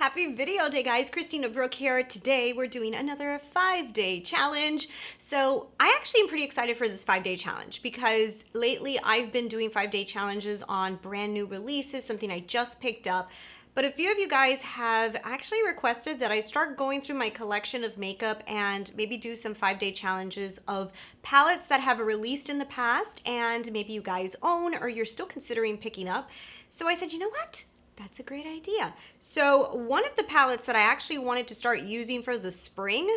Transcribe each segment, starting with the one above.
Happy video day, guys. Christina, Brooke here. Today we're doing another 5-day challenge. So I actually am pretty excited for this 5-day challenge because lately I've been doing 5-day challenges on brand new releases, something I just picked up. But a few of you guys have actually requested that I start going through my collection of makeup and maybe do some 5-day challenges of palettes that have released in the past and maybe you guys own or you're still considering picking up. So I said, you know what? That's a great idea. So one of the palettes that I actually wanted to start using for the spring,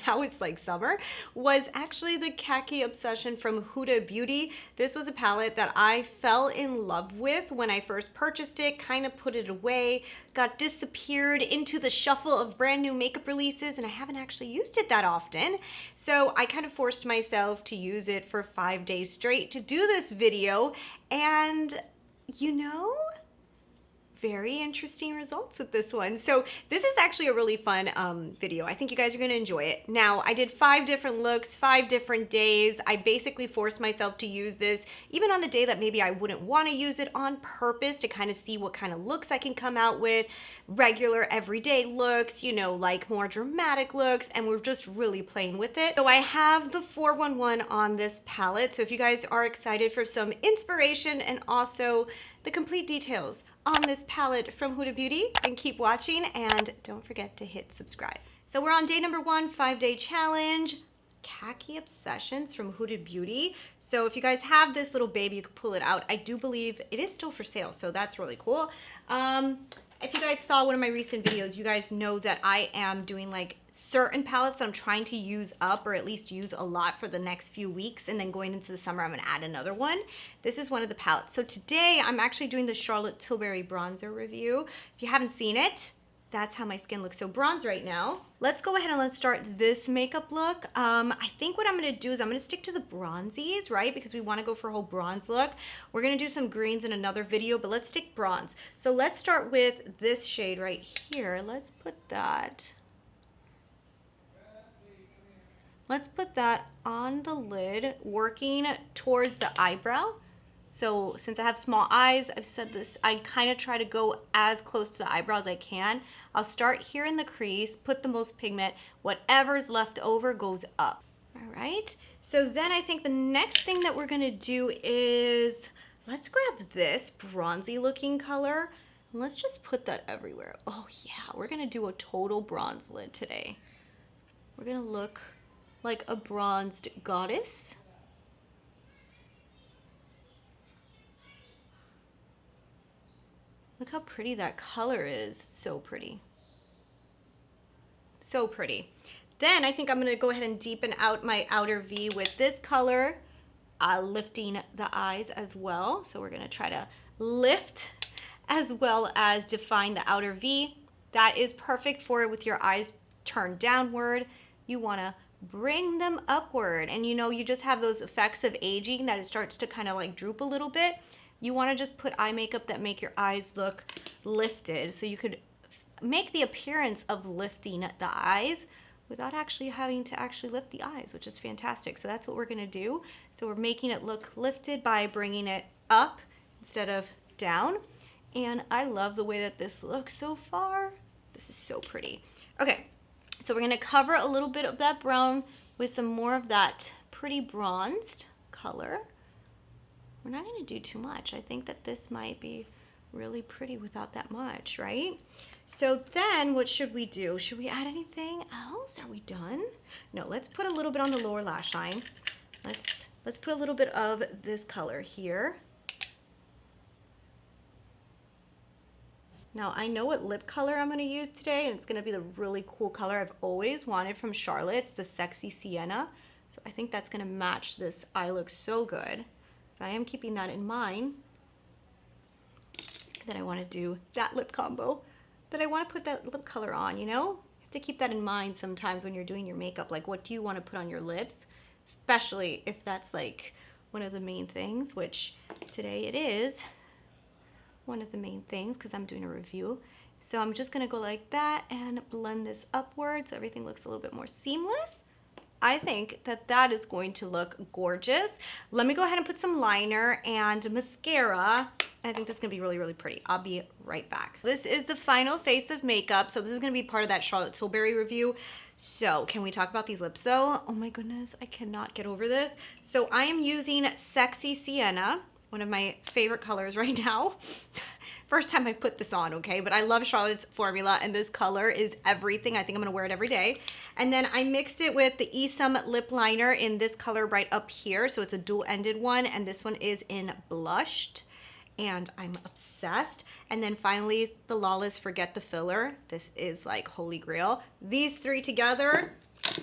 now it's like summer, was actually the Khaki Obsession from Huda Beauty. This was a palette that I fell in love with when I first purchased it, kind of put it away, got disappeared into the shuffle of brand new makeup releases, and I haven't actually used it that often. So I kind of forced myself to use it for 5 days straight to do this video, and you know, very interesting results with this one. So this is actually a really fun video. I think you guys are going to enjoy it. Now, I did 5 different looks, 5 different days. I basically forced myself to use this even on a day that maybe I wouldn't want to use it on purpose to kind of see what kind of looks I can come out with. Regular everyday looks, you know, like more dramatic looks, and we're just really playing with it. So I have the 411 on this palette. So if you guys are excited for some inspiration and also the complete details on this palette from Huda Beauty, and keep watching and don't forget to hit subscribe. So we're on day number 1, 5-day challenge, Khaki Obsessions from Huda Beauty. So if you guys have this little baby, you can pull it out. I do believe it is still for sale, so that's really cool. If you guys saw one of my recent videos, you guys know that I am doing like certain palettes that I'm trying to use up or at least use a lot for the next few weeks, and then going into the summer I'm going to add another one. This is one of the palettes. So today I'm actually doing the Charlotte Tilbury bronzer review. If you haven't seen it, that's how my skin looks so bronze right now. Let's go ahead and let's start this makeup look. I think what I'm gonna do is I'm gonna stick to the bronzies, right? Because we wanna go for a whole bronze look. We're gonna do some greens in another video, but let's stick bronze. So let's start with this shade right here. Let's put that on the lid, working towards the eyebrow. So since I have small eyes, I've said this, I kind of try to go as close to the eyebrow as I can. I'll start here in the crease, put the most pigment, whatever's left over goes up. All right, so then I think the next thing that we're gonna do is, let's grab this bronzy looking color, and let's just put that everywhere. Oh yeah, we're gonna do a total bronze lid today. We're gonna look like a bronzed goddess. Look how pretty that color is. So pretty. So pretty. Then I think I'm going to go ahead and deepen out my outer V with this color, lifting the eyes as well. So we're going to try to lift as well as define the outer V. That is perfect for it with your eyes turned downward. You want to bring them upward. And you know, you just have those effects of aging that it starts to kind of like droop a little bit. You want to just put eye makeup that make your eyes look lifted, so you could make the appearance of lifting the eyes without actually having to actually lift the eyes, which is fantastic. So that's what we're going to do. So we're making it look lifted by bringing it up instead of down. And I love the way that this looks so far. This is so pretty. Okay, so we're going to cover a little bit of that brown with some more of that pretty bronzed color. We're not going to do too much. I think that this might be really pretty without that much, right? So then what should we do? Should we add anything else? Are we done? No, let's put a little bit on the lower lash line. Let's put a little bit of this color here. Now I know what lip color I'm going to use today, and it's going to be the really cool color I've always wanted from Charlotte. It's the Sexy Sienna. So I think that's going to match this eye look so good. So I am keeping that in mind, that I want to do that lip combo, that I want to put that lip color on, you know? You have to keep that in mind sometimes when you're doing your makeup, like what do you want to put on your lips, especially if that's like one of the main things, which today it is one of the main things because I'm doing a review. So I'm just going to go like that and blend this upward so everything looks a little bit more seamless. I think that that is going to look gorgeous. Let me go ahead and put some liner and mascara. I think that's gonna be really, really pretty. I'll be right back. This is the final face of makeup. So this is gonna be part of that Charlotte Tilbury review. So can we talk about these lips though? Oh my goodness, I cannot get over this. So I am using Sexy Sienna, one of my favorite colors right now. First time I put this on, okay? But I love Charlotte's formula, and this color is everything. I think I'm gonna wear it every day. And then I mixed it with the Esum lip liner in this color right up here. So it's a dual-ended one, and this one is in blushed, and I'm obsessed. And then finally, the Lawless Forget the Filler. This is like holy grail. These three together,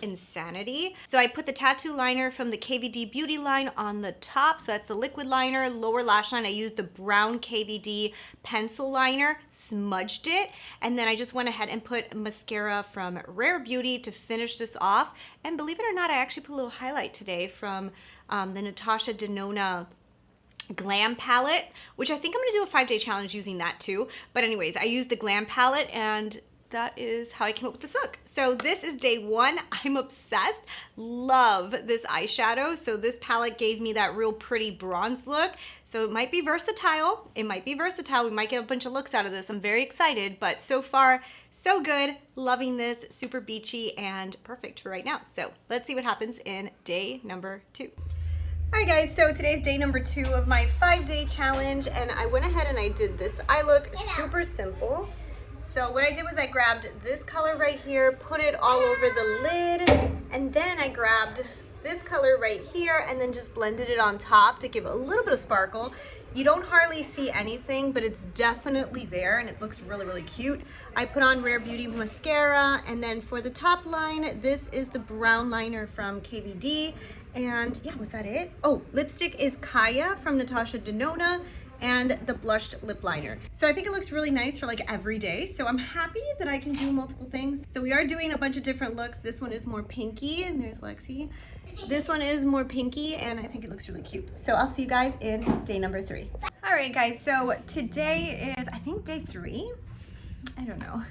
insanity. So I put the tattoo liner from the KVD Beauty line on the top. So that's the liquid liner. Lower lash line, I used the brown KVD pencil liner, smudged it, and then I just went ahead and put mascara from Rare Beauty to finish this off. And believe it or not, I actually put a little highlight today from the Natasha Denona Glam palette, which I think I'm gonna do a 5-day challenge using that too. But anyways, I used the Glam palette, and that is how I came up with this look. So this is day one. I'm obsessed. Love this eyeshadow. So this palette gave me that real pretty bronze look. So it might be versatile. It might be versatile. We might get a bunch of looks out of this. I'm very excited, but so far, so good. Loving this, super beachy and perfect for right now. So let's see what happens in day number 2. All right guys, so today's day number 2 of my 5-day challenge, and I went ahead and I did this eye look, super simple. So what I did was I grabbed this color right here, put it all over the lid, and then I grabbed this color right here and then just blended it on top to give a little bit of sparkle. You don't hardly see anything, but it's definitely there and it looks really, really cute. I put on Rare Beauty mascara, and then for the top line, this is the brown liner from KVD. And yeah, was that it? Oh, lipstick is Kaya from Natasha Denona, and the blushed lip liner. So I think it looks really nice for like every day. So I'm happy that I can do multiple things. So we are doing a bunch of different looks. This one is more pinky, and there's Lexi. This one is more pinky, and I think it looks really cute. So I'll see you guys in day number 3. All right guys, so today is, I think, day 3. I don't know,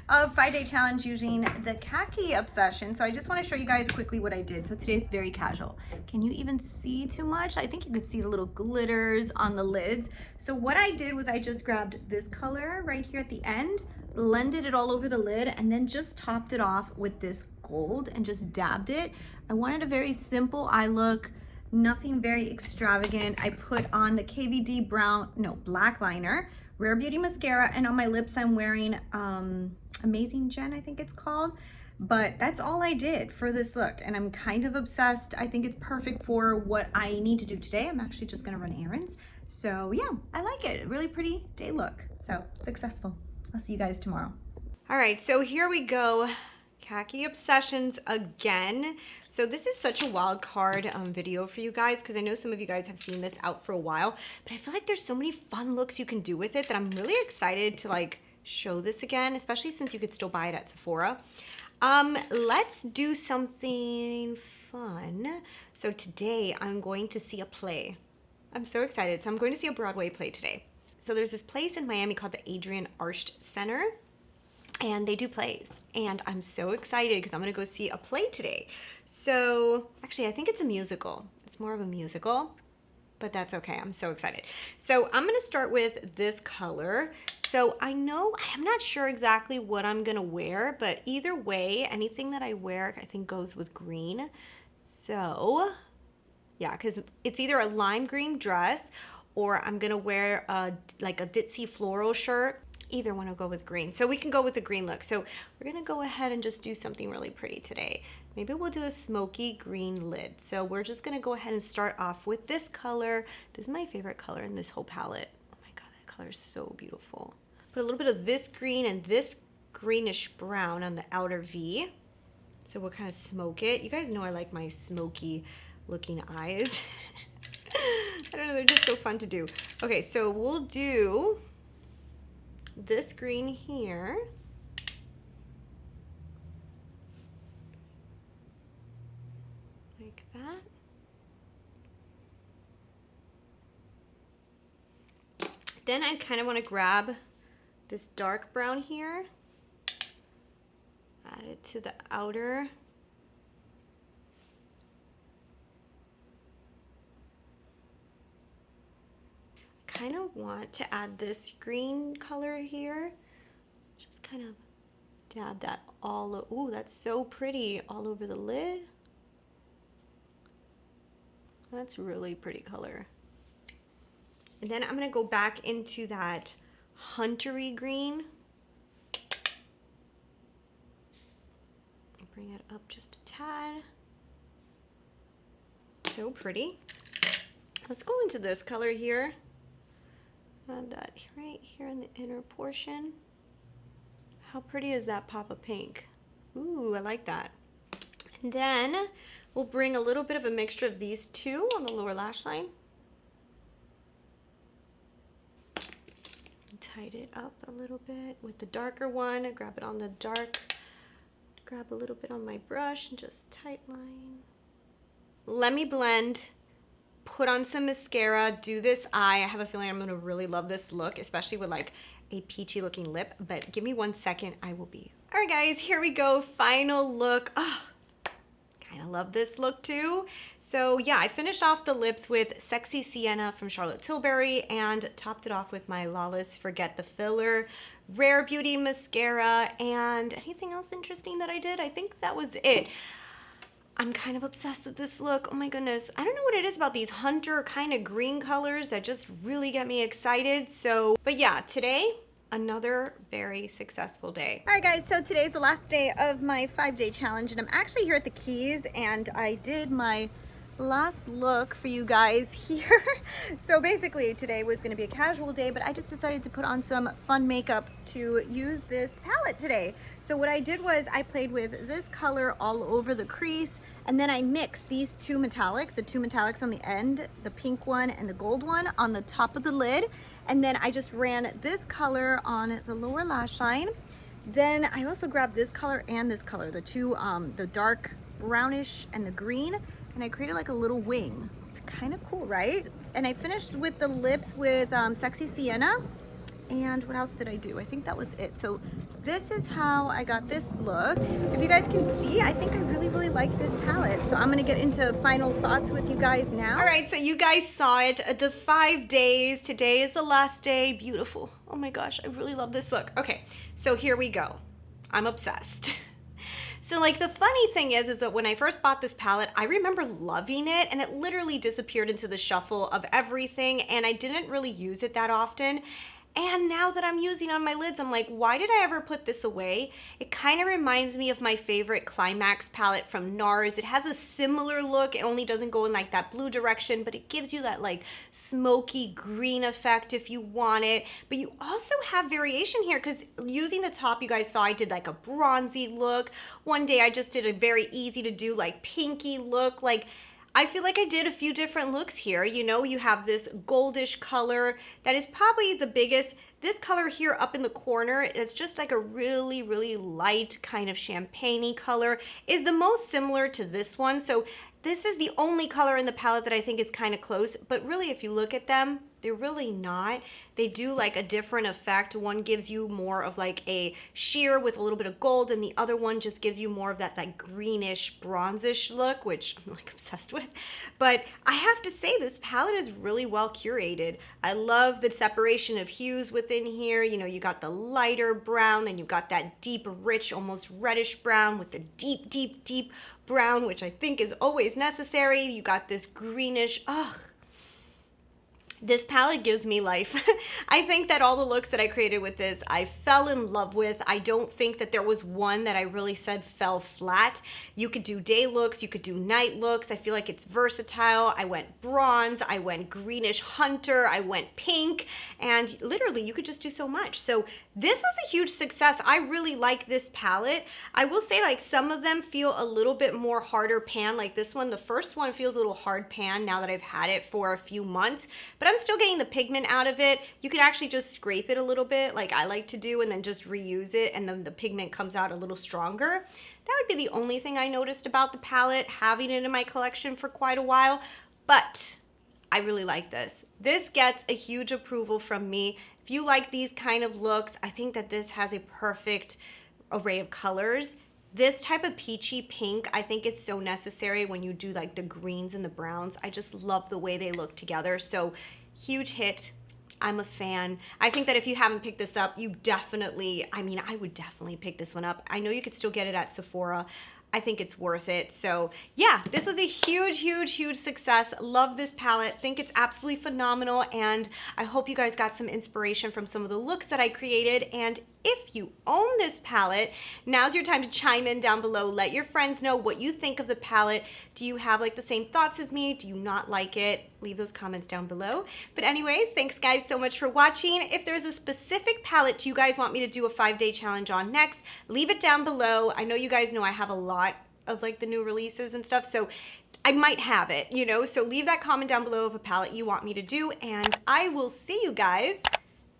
a 5-day challenge using the Khaki Obsession. So I just want to show you guys quickly what I did. So today's very casual. Can you even see too much? I think you could see the little glitters on the lids. So what I did was I just grabbed this color right here at the end, blended it all over the lid, and then just topped it off with this gold and just dabbed it. I wanted a very simple eye look, nothing very extravagant. I put on the KVD black liner, Rare Beauty mascara, and on my lips I'm wearing Amazing Jen, I think it's called. But that's all I did for this look, and I'm kind of obsessed. I think it's perfect for what I need to do today. I'm actually just gonna run errands. So yeah, I like it. Really pretty day look. So successful. I'll see you guys tomorrow. All right, so here we go. Khaki Obsessions again. So this is such a wild card video for you guys, because I know some of you guys have seen this out for a while, but I feel like there's so many fun looks you can do with it that I'm really excited to like show this again, especially since you could still buy it at Sephora. Let's do something fun. So today I'm going to see a play. I'm so excited. So I'm going to see a Broadway play today. So there's this place in Miami called the Adrian Arsht Center, and they do plays, and I'm so excited because I'm gonna go see a play today. So actually I think it's a musical. It's more of a musical, but that's okay. I'm so excited. So I'm gonna start with this color. So I'm not sure exactly what I'm gonna wear, but either way, anything that I wear I think goes with green. So yeah, because it's either a lime green dress or I'm gonna wear like a ditzy floral shirt. Either one will go with green. So we can go with the green look. So we're gonna go ahead and just do something really pretty today. Maybe we'll do a smoky green lid. So we're just gonna go ahead and start off with this color. This is my favorite color in this whole palette. Oh my God, that color is so beautiful. Put a little bit of this green and this greenish brown on the outer V. So we'll kind of smoke it. You guys know I like my smoky looking eyes. I don't know, they're just so fun to do. Okay, so we'll do this green here. Like that. Then I kind of want to grab this dark brown here, add it to the outer kind of want to add this green color here. Just kind of dab that all, ooh, that's so pretty, all over the lid. That's really pretty color. And then I'm gonna go back into that huntery green. Bring it up just a tad. So pretty. Let's go into this color here. Add that right here in the inner portion. How pretty is that pop of pink? Ooh, I like that. And then we'll bring a little bit of a mixture of these two on the lower lash line. Tighten it up a little bit with the darker one. I grab it on the dark. Grab a little bit on my brush and just tight line. Let me blend, put on some mascara, do this eye. I have a feeling I'm gonna really love this look, especially with like a peachy looking lip, but give me 1 second, I will be. All right guys, here we go, final look. Oh, kind of love this look too. So yeah, I finished off the lips with Sexy Sienna from Charlotte Tilbury and topped it off with my Lawless Forget the Filler Rare Beauty mascara. And anything else interesting that I did? I think that was it. I'm kind of obsessed with this look. Oh my goodness. I don't know what it is about these hunter kind of green colors that just really get me excited. So, but yeah, today, another very successful day. All right guys, so today's the last day of my 5-day challenge and I'm actually here at the Keys and I did my last look for you guys here. So basically today was gonna be a casual day, but I just decided to put on some fun makeup to use this palette today. So what I did was I played with this color all over the crease and then I mixed these two metallics, the two metallics on the end, the pink one and the gold one on the top of the lid. And then I just ran this color on the lower lash line. Then I also grabbed this color and this color, the two, the dark brownish and the green, and I created like a little wing. It's kind of cool, right? And I finished with the lips with Sexy Sienna. And what else did I do? I think that was it. So this is how I got this look. If you guys can see, I think I really like this palette. So I'm gonna get into final thoughts with you guys now. All right, so you guys saw it, the 5 days. Today is the last day. Beautiful. Oh my gosh, I really love this look. Okay, so here we go. I'm obsessed. So like the funny thing is that when I first bought this palette, I remember loving it and it literally disappeared into the shuffle of everything and I didn't really use it that often. And now that I'm using on my lids, I'm like, why did I ever put this away? It kind of reminds me of my favorite Climax palette from NARS. It has a similar look. It only doesn't go in like that blue direction, but it gives you that like smoky green effect if you want it. But you also have variation here because using the top, you guys saw I did like a bronzy look. One day I just did a very easy to do like pinky look. Like I feel like I did a few different looks here. You know, you have this goldish color that is probably the biggest. This color here up in the corner, it's just like a really light kind of champagne-y color, is the most similar to this one. So this is the only color in the palette that I think is kind of close, but really if you look at them, they're really not. They do like a different effect. One gives you more of like a sheer with a little bit of gold and the other one just gives you more of that like greenish bronzish look, which I'm like obsessed with. But I have to say this palette is really well curated. I love the separation of hues within here. You know, you got the lighter brown, then you got that deep, rich, almost reddish brown with the deep brown, which I think is always necessary. You got this greenish, ugh. This palette gives me life. I think that all the looks that I created with this, I fell in love with. I don't think that there was one that I really said fell flat. You could do day looks, you could do night looks. I feel like it's versatile. I went bronze, I went greenish hunter, I went pink, and literally you could just do so much. So this was a huge success. I really like this palette. I will say like some of them feel a little bit more harder pan, like this one. The first one feels a little hard pan now that I've had it for a few months, but I'm still getting the pigment out of it. You could actually just scrape it a little bit like I like to do and then just reuse it and then the pigment comes out a little stronger. That would be the only thing I noticed about the palette, having it in my collection for quite a while, but I really like this. This gets a huge approval from me. If you like these kind of looks, I think that this has a perfect array of colors. This type of peachy pink I think is so necessary when you do like the greens and the browns. I just love the way they look together. So huge hit. I'm a fan. I think that if you haven't picked this up, you definitely, I mean, I would definitely pick this one up. I know you could still get it at Sephora. I think it's worth it. So yeah, this was a huge, huge, huge success. Love this palette. Think it's absolutely phenomenal. And I hope you guys got some inspiration from some of the looks that I created. And if you own this palette, now's your time to chime in down below. Let your friends know what you think of the palette. Do you have like the same thoughts as me? Do you not like it? Leave those comments down below. But anyways, thanks guys so much for watching. If there's a specific palette you guys want me to do a 5-day challenge on next, leave it down below. I know you guys know I have a lot of like the new releases and stuff, so I might have it, you know, so leave that comment down below of a palette you want me to do, and I will see you guys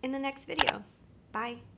in the next video. Bye.